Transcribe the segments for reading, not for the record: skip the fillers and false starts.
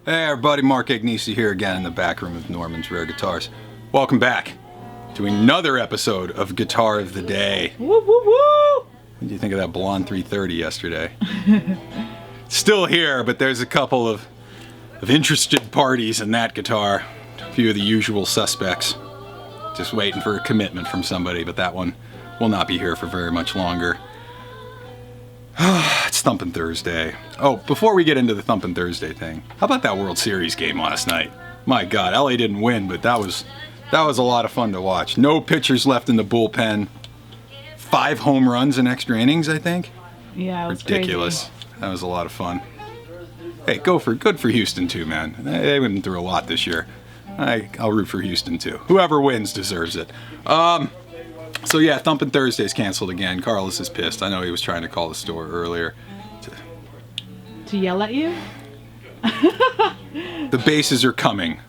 Hey everybody, Mark Agnesi here again in the back room of Norman's Rare Guitars. Welcome back to another episode of Guitar of the Day. Woo woo woo! What did you think of that blonde 330 yesterday? Still here, but there's a couple of interested parties in that guitar. A few of the usual suspects. Just waiting for a commitment from somebody, but that one will not be here for very much longer. It's Thumpin' Thursday. Oh, before we get into the Thumpin' Thursday thing, how about that World Series game last night? My God, LA didn't win, but that was a lot of fun to watch. No pitchers left in the bullpen. 5 home runs in extra innings, I think. Yeah, it was ridiculous. Crazy. That was a lot of fun. Hey, good for Houston too, man. They went through a lot this year. I'll root for Houston too. Whoever wins deserves it. So yeah, Thumpin' Thursday's canceled again. Carlos is pissed. I know he was trying to call the store earlier. To yell at you? The bases are coming.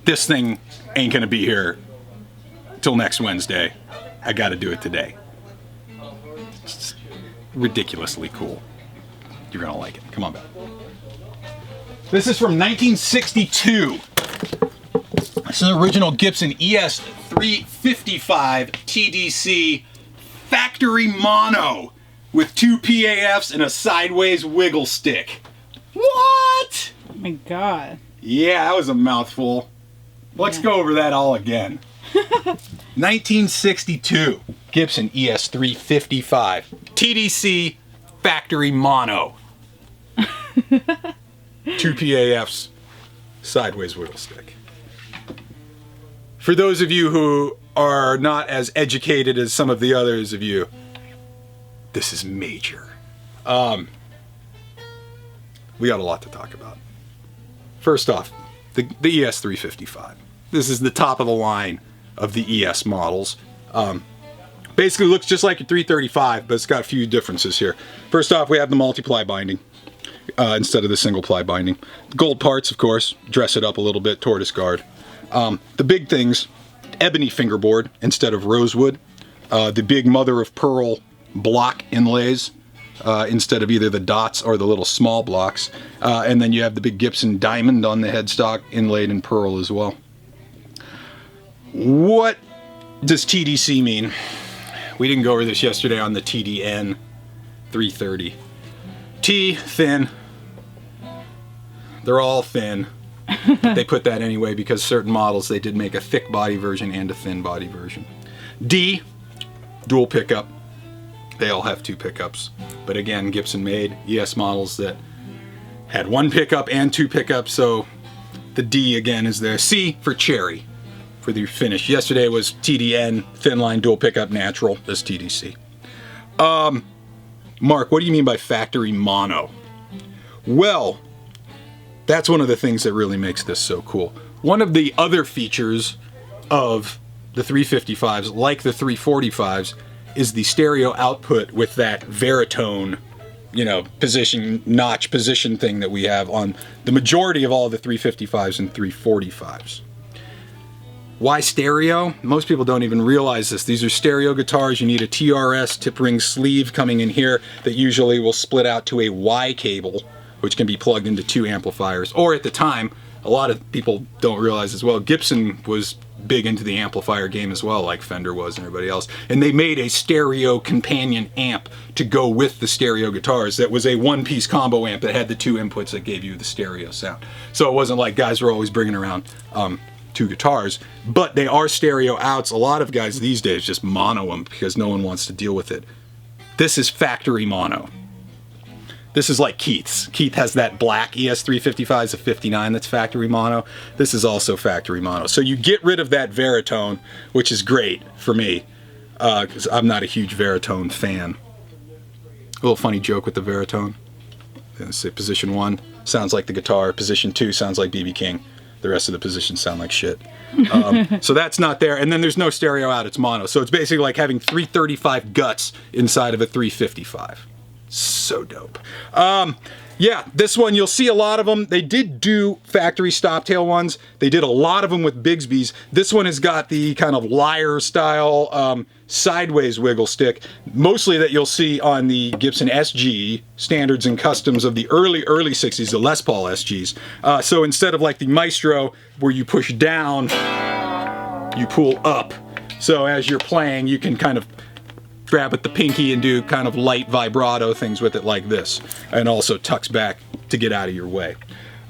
This thing ain't gonna be here till next Wednesday. I gotta do it today. It's ridiculously cool. You're gonna like it. Come on back. This is from 1962. This is an original Gibson ES-355 TDC Factory Mono with 2 PAFs and a sideways wiggle stick. What? Oh my God. Yeah, that was a mouthful. Let's go over that all again. 1962 Gibson ES-355 TDC Factory Mono. 2 PAFs, sideways wiggle stick. For those of you who are not as educated as some of the others of you, this is major. We got a lot to talk about. First off, the ES-355. This is the top of the line of the ES models. Basically looks just like a 335, but it's got a few differences here. First off, we have the multi-ply binding instead of the single-ply binding. Gold parts, of course, dress it up a little bit, tortoise guard. The big things, ebony fingerboard instead of rosewood. The big mother of pearl block inlays instead of either the dots or the little small blocks. And then you have the big Gibson diamond on the headstock inlaid in pearl as well. What does TDC mean? We didn't go over this yesterday on the TDN 330. T, thin. They're all thin. They put that anyway because certain models they did make a thick body version and a thin body version. D, dual pickup. They all have 2 pickups. But again, Gibson made ES models that had 1 pickup and 2 pickups, so the D again is there. C for cherry for the finish. Yesterday was TDN, thin line, dual pickup, natural. This TDC. Mark, what do you mean by factory mono? Well, that's one of the things that really makes this so cool. One of the other features of the 355s, like the 345s, is the stereo output with that veritone, position, notch position thing that we have on the majority of all the 355s and 345s. Why stereo? Most people don't even realize this. These are stereo guitars. You need a TRS tip ring sleeve coming in here that usually will split out to a Y cable, which can be plugged into 2 amplifiers. Or at the time, a lot of people don't realize as well, Gibson was big into the amplifier game as well, like Fender was and everybody else. And they made a stereo companion amp to go with the stereo guitars that was a 1-piece combo amp that had the 2 inputs that gave you the stereo sound. So it wasn't like guys were always bringing around 2 guitars, but they are stereo outs. A lot of guys these days just mono them because no one wants to deal with it. This is factory mono. This is like Keith's. Keith has that black ES-355, it's a 59 that's factory mono. This is also factory mono. So you get rid of that veritone, which is great for me, because I'm not a huge veritone fan. A little funny joke with the veritone. Let's say position 1 sounds like the guitar, position 2 sounds like B.B. King. The rest of the positions sound like shit. So that's not there. And then there's no stereo out, it's mono. So it's basically like having 335 guts inside of a 355. So dope. Yeah, this one, you'll see a lot of them. They did do factory stop-tail ones. They did a lot of them with Bigsby's. This one has got the kind of lyre style sideways wiggle stick, mostly that you'll see on the Gibson SG standards and customs of the early 60s, the Les Paul SGs. So instead of like the Maestro, where you push down, you pull up. So as you're playing, you can kind of grab with the pinky and do kind of light vibrato things with it like this, and also tucks back to get out of your way.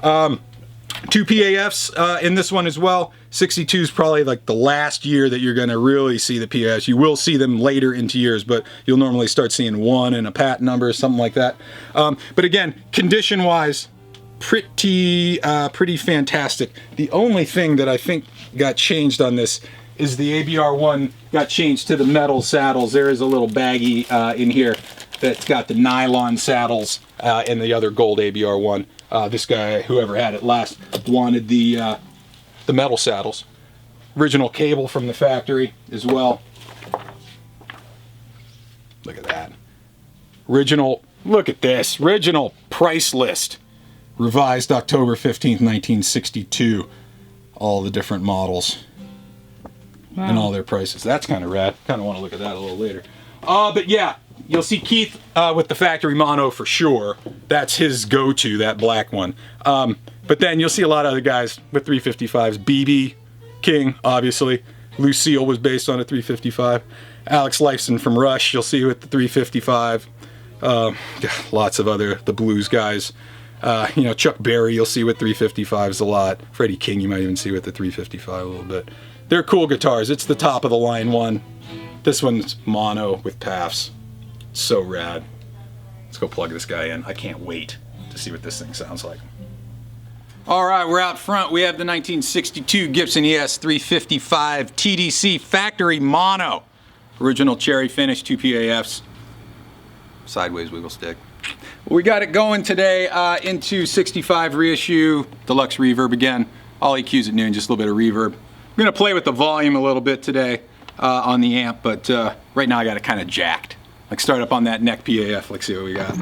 2 PAFs in this one as well. 62 is probably like the last year that you're going to really see the PAFs. You will see them later into years, but you'll normally start seeing one and a pat number, something like that. But again, condition wise, pretty fantastic. The only thing that I think got changed on this is the ABR1 got changed to the metal saddles. There is a little baggie in here that's got the nylon saddles and the other gold ABR1. This guy, whoever had it last, wanted the metal saddles. Original cable from the factory as well. Look at that. Original, look at this, original price list. Revised October 15th, 1962. All the different models. Wow. And all their prices. That's kind of rad. Kind of want to look at that a little later. But yeah, you'll see Keith with the factory mono for sure. That's his go-to, that black one. But then you'll see a lot of other guys with 355s. BB King, obviously. Lucille was based on a 355. Alex Lifeson from Rush, you'll see with the 355. Lots of other, the blues guys. You know, Chuck Berry, you'll see with 355s a lot. Freddie King, you might even see with the 355 a little bit. They're cool guitars. It's the top of the line one. This one's mono with PAFs. So rad. Let's go plug this guy in. I can't wait to see what this thing sounds like. All right, we're out front. We have the 1962 Gibson ES-355 TDC Factory Mono. Original cherry finish, 2 PAFs. Sideways wiggle stick. We got it going today into 65 reissue, deluxe reverb again. All EQs at noon, just a little bit of reverb. I'm gonna play with the volume a little bit today on the amp, but right now I got it kind of jacked. Like start up on that neck PAF, let's see what we got.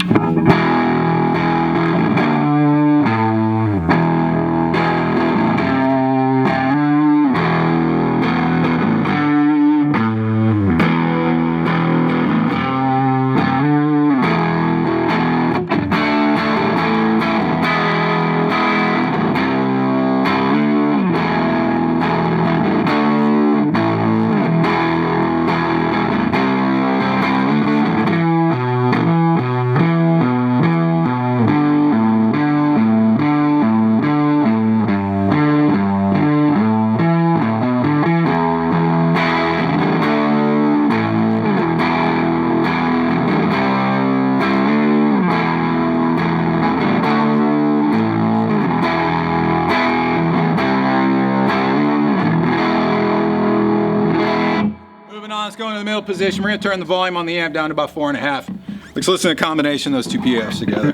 Let's go into the middle position. We're going to turn the volume on the amp down to about 4.5. Let's listen to the combination of those 2 PAFs together.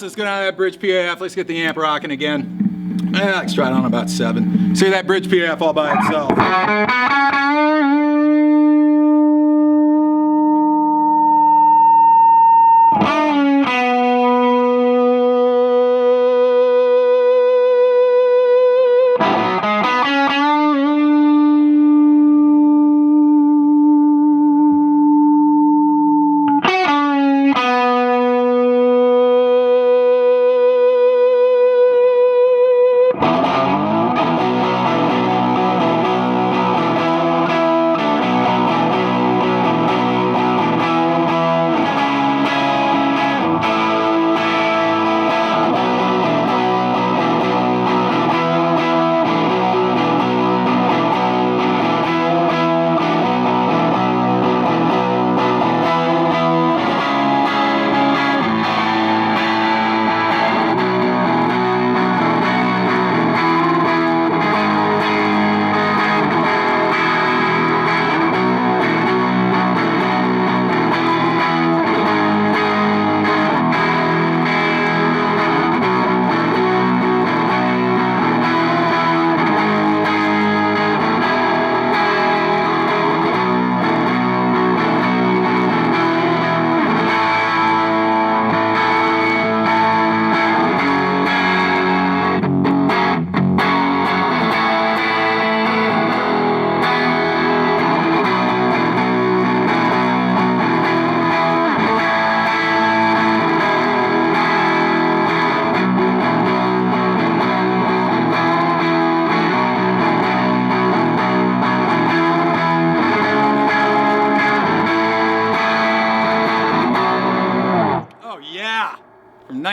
Let's go down to that bridge PAF. Let's get the amp rocking again. Let's try it on about 7. See that bridge PAF all by itself.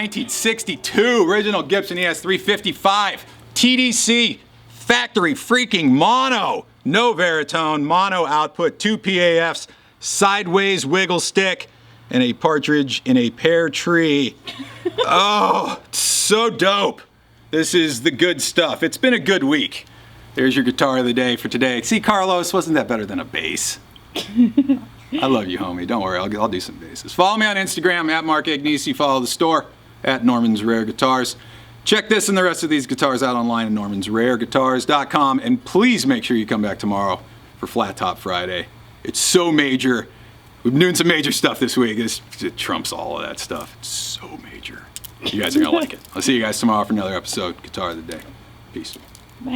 1962 original Gibson ES-355 TDC Factory freaking Mono. No baritone, mono output, 2 PAFs, sideways wiggle stick, and a partridge in a pear tree. Oh, so dope. This is the good stuff. It's been a good week. There's your guitar of the day for today. See, Carlos, wasn't that better than a bass? I love you, homie. Don't worry, I'll do some basses. Follow me on Instagram, at Mark Agnesi. Follow the store, at Norman's Rare Guitars. Check this and the rest of these guitars out online at normansrareguitars.com. And please make sure you come back tomorrow for Flat Top Friday. It's so major. We've been doing some major stuff this week. It trumps all of that stuff. It's so major. You guys are going to like it. I'll see you guys tomorrow for another episode, Guitar of the Day. Peace. Bye.